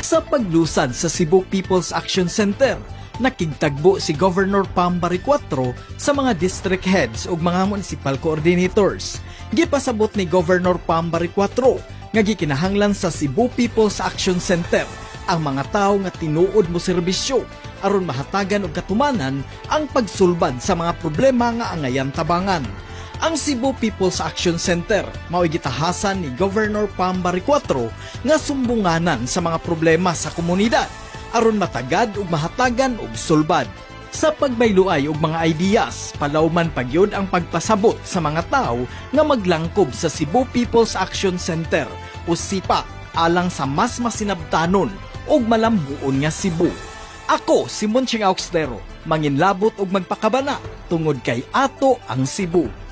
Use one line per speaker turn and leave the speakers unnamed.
Sa paglusad sa Cebu People's Action Center, nakigtagbo si Governor Pam Barriquatro sa mga district heads ug mga municipal coordinators. Gipasabot ni Governor Pam Barriquatro nga gikinahanglan sa Cebu People's Action Center ang mga tawo nga tinuod mo serbisyo aron mahatagan og katumanan ang pagsulbad sa mga problema nga angayan tabangan. Ang Cebu People's Action Center mao'y gitahasan ni Governor Pam Barriquatro nga sumbunganan sa mga problema sa komunidad aron matagad ug mahatagan og sulbad. Sa pagbayloay og mga ideas, palawman pagyud ang pagpasabot sa mga tawo nga maglangkob sa Cebu People's Action Center o SIPA alang sa mas masinabtanon ug malambuon nga Cebu. Ako si Monching Auxtero, manginlabot ug magpakabana tungod kay ato ang Cebu.